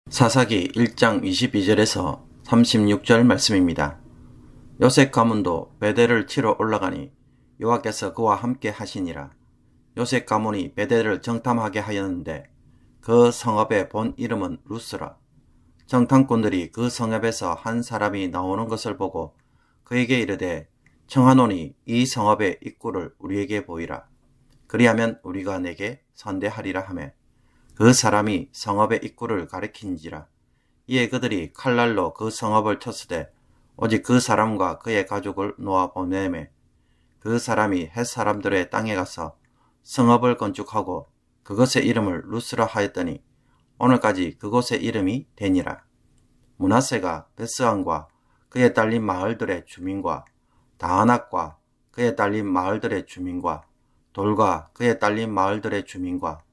사사기 1장 22절에서 36절 말씀입니다. 요셉 가문도 베델을 치러 올라가니 여호와께서 그와 함께 하시니라. 요셉 가문이 베델을 정탐하게 하였는데 그 성읍의 본 이름은 루스라. 정탐꾼들이 그 성읍에서 한 사람이 나오는 것을 보고 그에게 이르되 청하노니 이 성읍의 입구를 우리에게 보이라. 그리하면 우리가 내게 선대하리라 하매 그 사람이 성읍의 입구를 가리킨지라. 이에 그들이 칼날로 그 성읍을 쳤으되 오직 그 사람과 그의 가족을 놓아 보내매 그 사람이 헷 사람들의 땅에 가서 성읍을 건축하고 그것의 이름을 루스라 하였더니 오늘까지 그곳의 이름이 되니라. 므낫세가 베스안과 그에 딸린 마을들의 주민과 다아낙과 그에 딸린 마을들의 주민과 돌과 그에 딸린 마을들의 주민과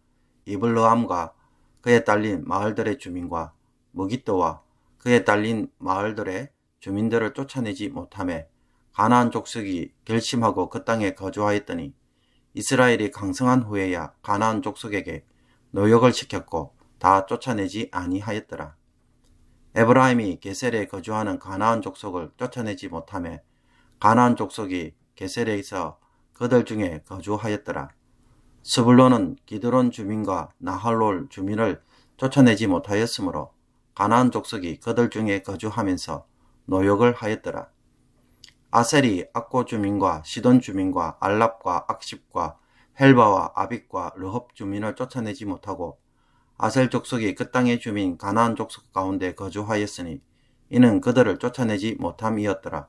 이블르함과 그에 딸린 마을들의 주민과 무깃도와 그에 딸린 마을들의 주민들을 쫓아내지 못하매 가나안 족속이 결심하고 그 땅에 거주하였더니 이스라엘이 강성한 후에야 가나안 족속에게 노역을 시켰고 다 쫓아내지 아니하였더라. 에브라임이 게셀에 거주하는 가나안 족속을 쫓아내지 못하매 가나안 족속이 게셀에서 그들 중에 거주하였더라. 스불론은 기드론 주민과 나할롤 주민을 쫓아내지 못하였으므로 가나안 족속이 그들 중에 거주하면서 노역을 하였더라. 아셀이 악고 주민과 시돈 주민과 알랍과 악십과 헬바와 아빅과 르홉 주민을 쫓아내지 못하고 아셀 족속이 그 땅의 주민 가나안 족속 가운데 거주하였으니 이는 그들을 쫓아내지 못함이었더라.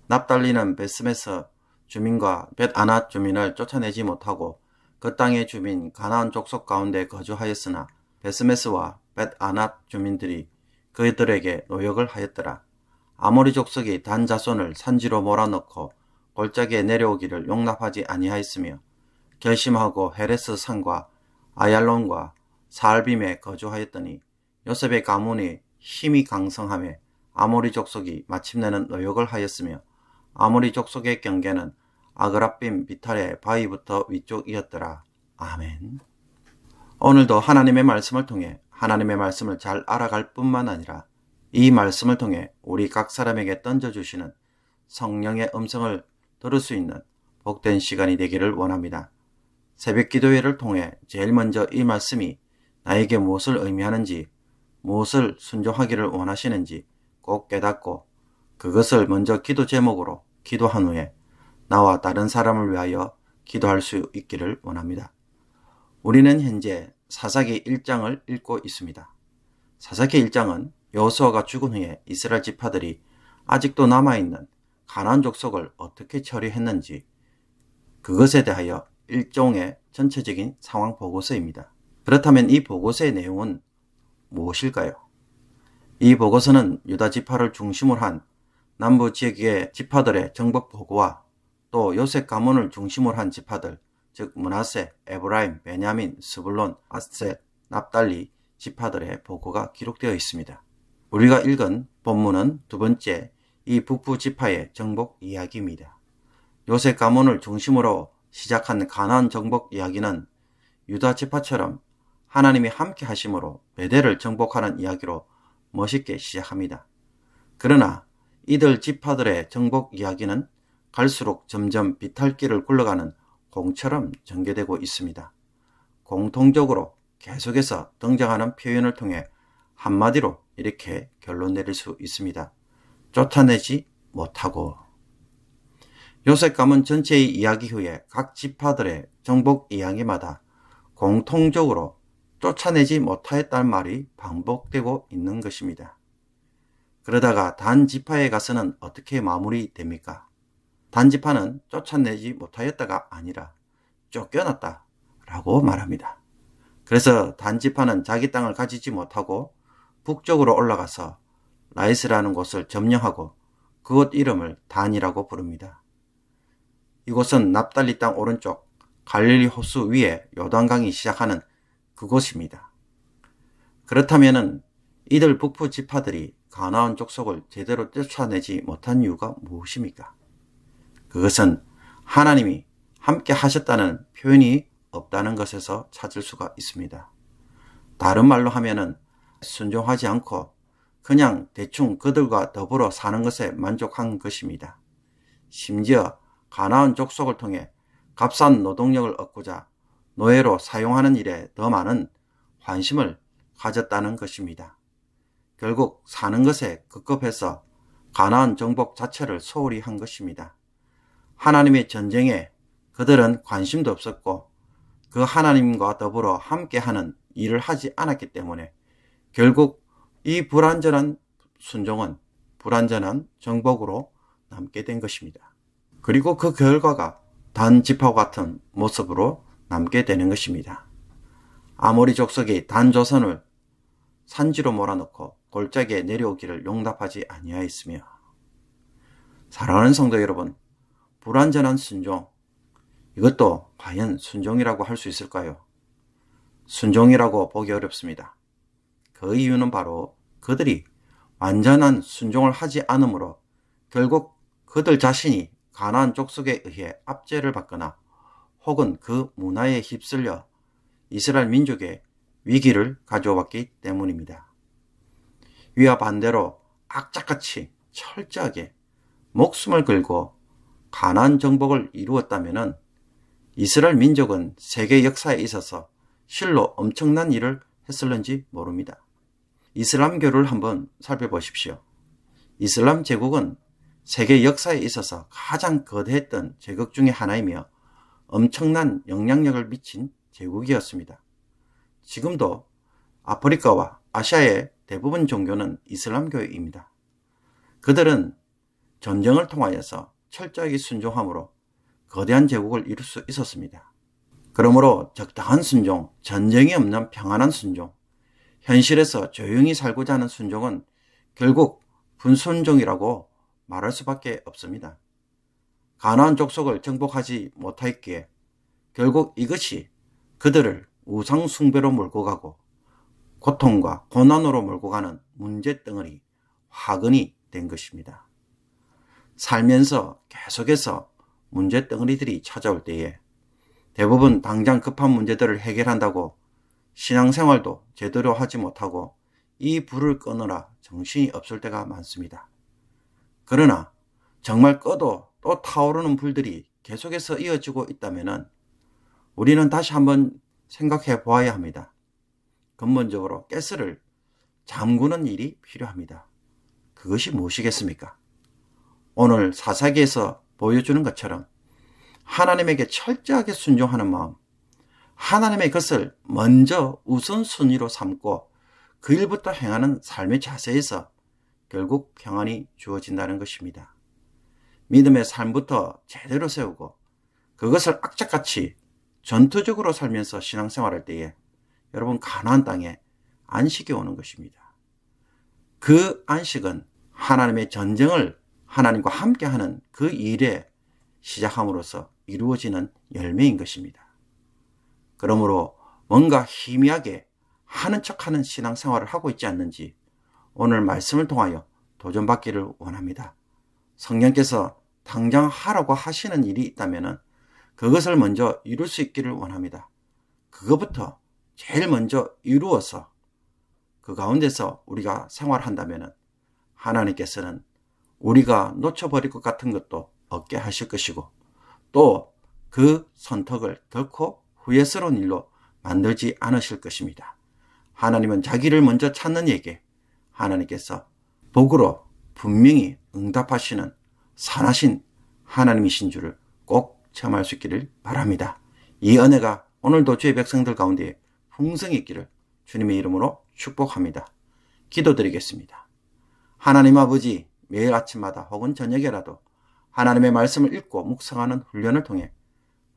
납달리는 베스메스 주민과 벳아낫 주민을 쫓아내지 못하고 그 땅의 주민 가나안 족속 가운데 거주하였으나 베스메스와 벳아낫 주민들이 그들에게 노역을 하였더라. 아모리 족속이 단 자손을 산지로 몰아넣고 골짜기에 내려오기를 용납하지 아니하였으며 결심하고 헤레스 산과 아얄론과 사알빔에 거주하였더니 요셉의 가문이 힘이 강성하며 아모리 족속이 마침내는 노역을 하였으며 아모리 족속의 경계는 아그라빔 비탈의 바위부터 위쪽이었더라. 아멘. 오늘도 하나님의 말씀을 통해 하나님의 말씀을 잘 알아갈 뿐만 아니라 이 말씀을 통해 우리 각 사람에게 던져주시는 성령의 음성을 들을 수 있는 복된 시간이 되기를 원합니다. 새벽 기도회를 통해 제일 먼저 이 말씀이 나에게 무엇을 의미하는지, 무엇을 순종하기를 원하시는지 꼭 깨닫고 그것을 먼저 기도 제목으로 기도한 후에 나와 다른 사람을 위하여 기도할 수 있기를 원합니다. 우리는 현재 사사기 1장을 읽고 있습니다. 사사기 1장은 여호수아가 죽은 후에 이스라엘 지파들이 아직도 남아있는 가나안 족속을 어떻게 처리했는지 그것에 대하여 일종의 전체적인 상황 보고서입니다. 그렇다면 이 보고서의 내용은 무엇일까요? 이 보고서는 유다 지파를 중심으로 한 남부 지역의 지파들의 정복 보고와 또 요셉 가문을 중심으로 한 지파들, 즉 므낫세, 에브라임, 베냐민, 스불론, 아셋, 납달리 지파들의 보고가 기록되어 있습니다. 우리가 읽은 본문은 두 번째 이 북부 지파의 정복 이야기입니다. 요셉 가문을 중심으로 시작한 가나안 정복 이야기는 유다 지파처럼 하나님이 함께 하심으로 베델을 정복하는 이야기로 멋있게 시작합니다. 그러나 이들 지파들의 정복 이야기는 갈수록 점점 비탈길을 굴러가는 공처럼 전개되고 있습니다. 공통적으로 계속해서 등장하는 표현을 통해 한마디로 이렇게 결론 내릴 수 있습니다. 쫓아내지 못하고. 요셉 가문 전체의 이야기 후에 각 지파들의 정복 이야기마다 공통적으로 쫓아내지 못하였다는 말이 반복되고 있는 것입니다. 그러다가 단 지파에 가서는 어떻게 마무리됩니까? 단 지파는 쫓아내지 못하였다가 아니라 쫓겨났다 라고 말합니다. 그래서 단 지파는 자기 땅을 가지지 못하고 북쪽으로 올라가서 라이스라는 곳을 점령하고 그곳 이름을 단이라고 부릅니다. 이곳은 납달리 땅 오른쪽 갈릴리 호수 위에 요단강이 시작하는 그곳입니다. 그렇다면 이들 북부 지파들이 가나안 족속을 제대로 쫓아내지 못한 이유가 무엇입니까? 그것은 하나님이 함께 하셨다는 표현이 없다는 것에서 찾을 수가 있습니다. 다른 말로 하면은 순종하지 않고 그냥 대충 그들과 더불어 사는 것에 만족한 것입니다. 심지어 가나안 족속을 통해 값싼 노동력을 얻고자 노예로 사용하는 일에 더 많은 관심을 가졌다는 것입니다. 결국 사는 것에 급급해서 가나안 정복 자체를 소홀히 한 것입니다. 하나님의 전쟁에 그들은 관심도 없었고 그 하나님과 더불어 함께하는 일을 하지 않았기 때문에 결국 이 불완전한 순종은 불완전한 정복으로 남게 된 것입니다. 그리고 그 결과가 단 지파와 같은 모습으로 남게 되는 것입니다. 아모리 족속이 단 조선을 산지로 몰아넣고 골짜기에 내려오기를 용납하지 아니하였으며, 사랑하는 성도 여러분, 불완전한 순종, 이것도 과연 순종이라고 할 수 있을까요? 순종이라고 보기 어렵습니다. 그 이유는 바로 그들이 완전한 순종을 하지 않으므로 결국 그들 자신이 가나안 족속에 의해 압제를 받거나 혹은 그 문화에 휩쓸려 이스라엘 민족의 위기를 가져왔기 때문입니다. 위와 반대로 악착같이 철저하게 목숨을 걸고 가나안 정복을 이루었다면 이스라엘 민족은 세계 역사에 있어서 실로 엄청난 일을 했을는지 모릅니다. 이슬람교를 한번 살펴보십시오. 이슬람 제국은 세계 역사에 있어서 가장 거대했던 제국 중에 하나이며 엄청난 영향력을 미친 제국이었습니다. 지금도 아프리카와 아시아의 대부분 종교는 이슬람교입니다. 그들은 전쟁을 통하여서 철저하게 순종함으로 거대한 제국을 이룰 수 있었습니다. 그러므로 적당한 순종, 전쟁이 없는 평안한 순종, 현실에서 조용히 살고자 하는 순종은 결국 불순종이라고 말할 수밖에 없습니다. 가나안 족속을 정복하지 못하였기에 결국 이것이 그들을 우상 숭배로 몰고 가고 고통과 고난으로 몰고 가는 문제덩어리, 화근이 된 것입니다. 살면서 계속해서 문제덩어리들이 찾아올 때에 대부분 당장 급한 문제들을 해결한다고 신앙생활도 제대로 하지 못하고 이 불을 끄느라 정신이 없을 때가 많습니다. 그러나 정말 꺼도 또 타오르는 불들이 계속해서 이어지고 있다면 우리는 다시 한번 생각해 보아야 합니다. 근본적으로 가스를 잠그는 일이 필요합니다. 그것이 무엇이겠습니까? 오늘 사사기에서 보여주는 것처럼 하나님에게 철저하게 순종하는 마음, 하나님의 것을 먼저 우선순위로 삼고 그 일부터 행하는 삶의 자세에서 결국 평안이 주어진다는 것입니다. 믿음의 삶부터 제대로 세우고 그것을 악착같이 전투적으로 살면서 신앙생활할 때에 여러분 가나안 땅에 안식이 오는 것입니다. 그 안식은 하나님의 전쟁을 하나님과 함께하는 그 일에 시작함으로써 이루어지는 열매인 것입니다. 그러므로 뭔가 희미하게 하는 척하는 신앙생활을 하고 있지 않는지 오늘 말씀을 통하여 도전받기를 원합니다. 성령께서 당장 하라고 하시는 일이 있다면 그것을 먼저 이룰 수 있기를 원합니다. 그것부터 제일 먼저 이루어서 그 가운데서 우리가 생활한다면 하나님께서는 우리가 놓쳐버릴 것 같은 것도 얻게 하실 것이고 또 그 선택을 결코 후회스러운 일로 만들지 않으실 것입니다. 하나님은 자기를 먼저 찾는 이에게 하나님께서 복으로 분명히 응답하시는 선하신 하나님이신 줄을 꼭 체험할 수 있기를 바랍니다. 이 은혜가 오늘도 주의 백성들 가운데 풍성히 있기를 주님의 이름으로 축복합니다. 기도드리겠습니다. 하나님 아버지, 매일 아침마다 혹은 저녁에라도 하나님의 말씀을 읽고 묵상하는 훈련을 통해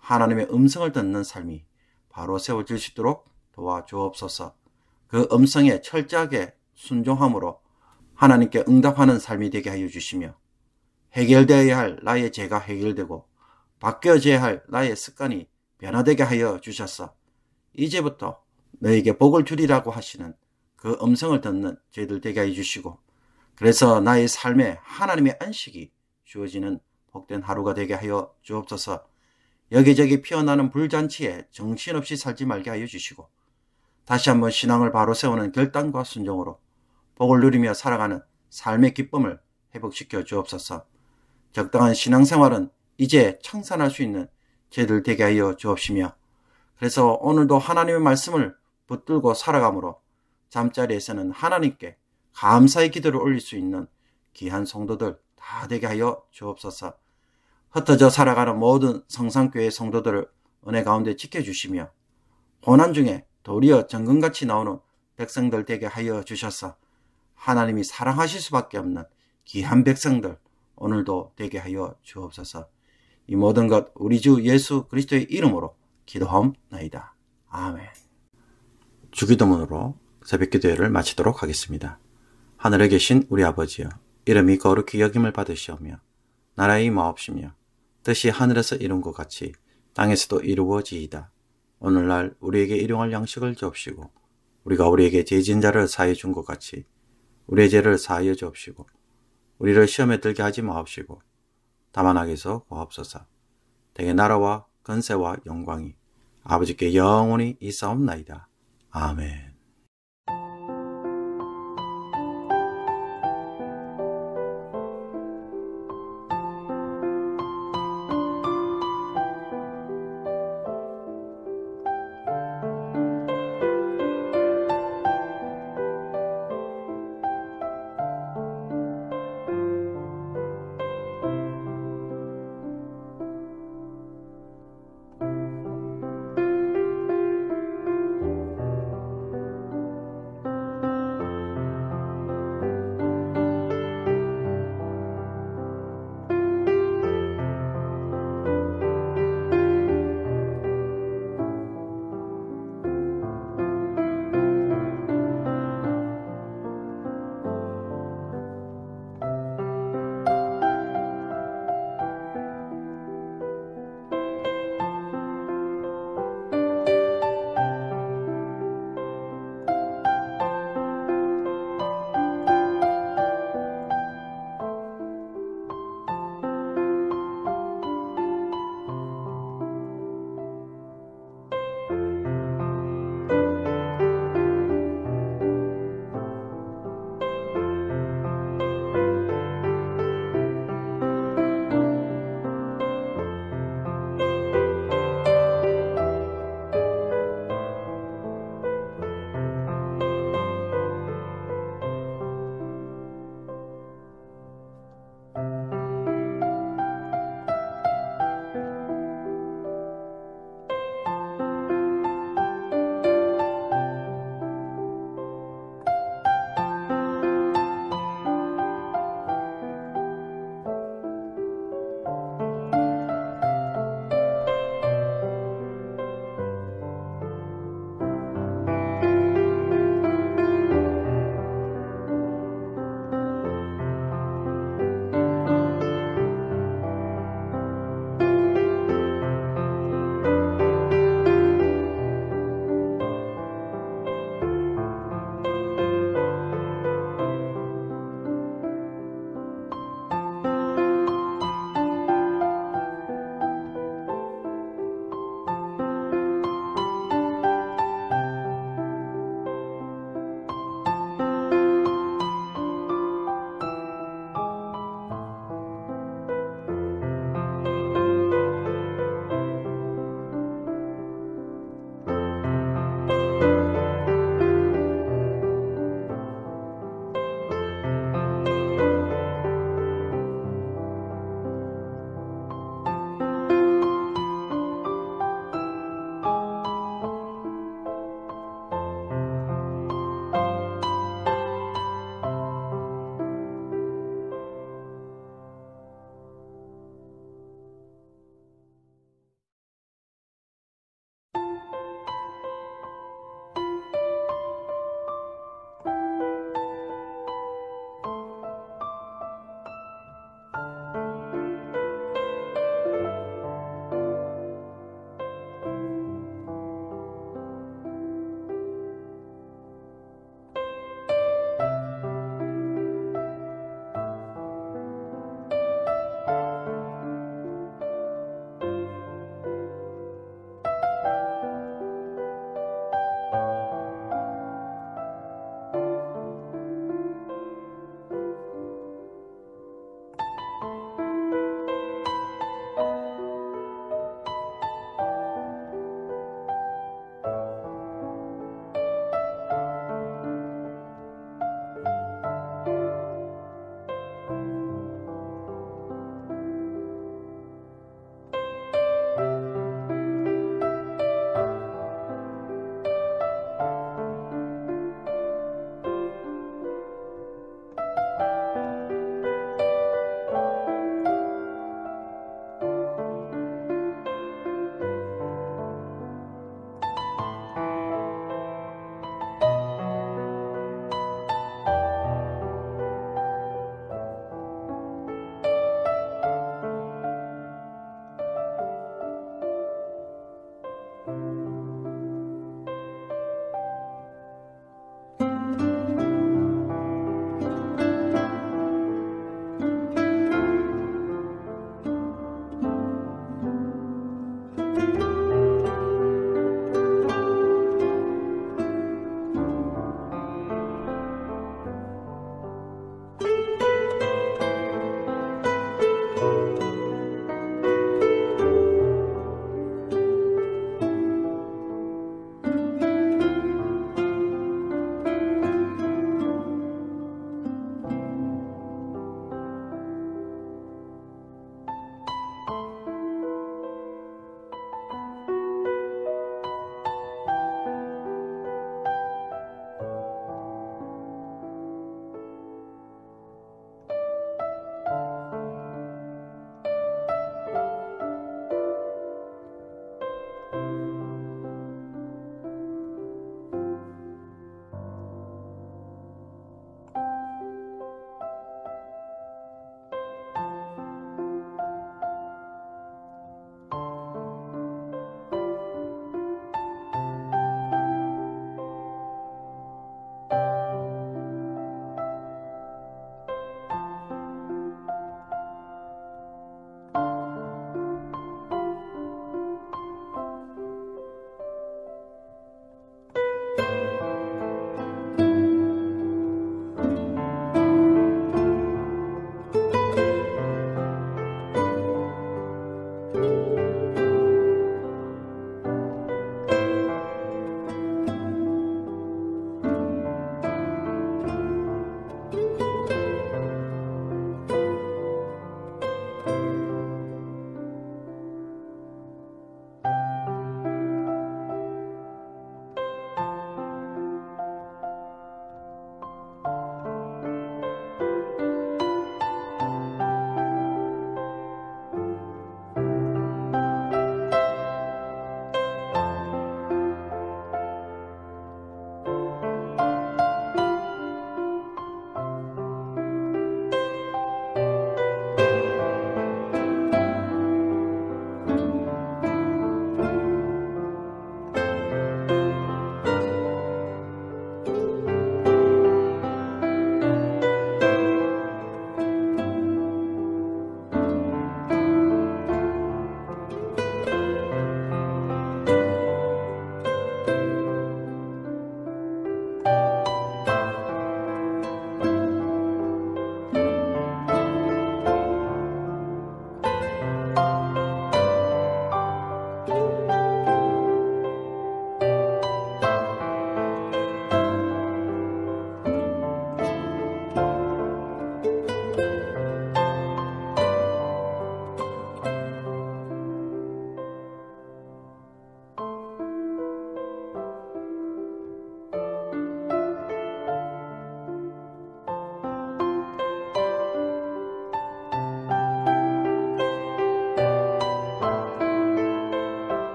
하나님의 음성을 듣는 삶이 바로 세워질 수 있도록 도와주옵소서. 그 음성에 철저하게 순종함으로 하나님께 응답하는 삶이 되게 하여 주시며 해결되어야 할 나의 죄가 해결되고 바뀌어져야 할 나의 습관이 변화되게 하여 주셔서 이제부터 너에게 복을 주리라고 하시는 그 음성을 듣는 저희들 되게 하여 주시고 그래서 나의 삶에 하나님의 안식이 주어지는 복된 하루가 되게 하여 주옵소서. 여기저기 피어나는 불잔치에 정신없이 살지 말게 하여 주시고 다시 한번 신앙을 바로 세우는 결단과 순종으로 복을 누리며 살아가는 삶의 기쁨을 회복시켜 주옵소서. 적당한 신앙생활은 이제 청산할 수 있는 저희들 되게 하여 주옵시며, 그래서 오늘도 하나님의 말씀을 붙들고 살아가므로 잠자리에서는 하나님께 감사의 기도를 올릴 수 있는 귀한 성도들 다 되게 하여 주옵소서. 흩어져 살아가는 모든 성산교회 성도들을 은혜 가운데 지켜주시며, 고난 중에 도리어 정금같이 나오는 백성들 되게 하여 주셔서 하나님이 사랑하실 수밖에 없는 귀한 백성들 오늘도 되게 하여 주옵소서. 이 모든 것 우리 주 예수 그리스도의 이름으로 기도하옵나이다. 아멘. 주기도문으로 새벽기도회를 마치도록 하겠습니다. 하늘에 계신 우리 아버지여, 이름이 거룩히 여김을 받으시오며 나라의 임하옵시며 뜻이 하늘에서 이룬 것 같이 땅에서도 이루어지이다. 오늘날 우리에게 일용할 양식을 주옵시고, 우리가 우리에게 죄진 자를 사하여 준 것 같이 우리의 죄를 사하여 주옵시고, 우리를 시험에 들게 하지 마옵시고 다만 악에서 구하옵소서. 대개 나라와 권세와 영광이 아버지께 영원히 있사옵나이다. 아멘.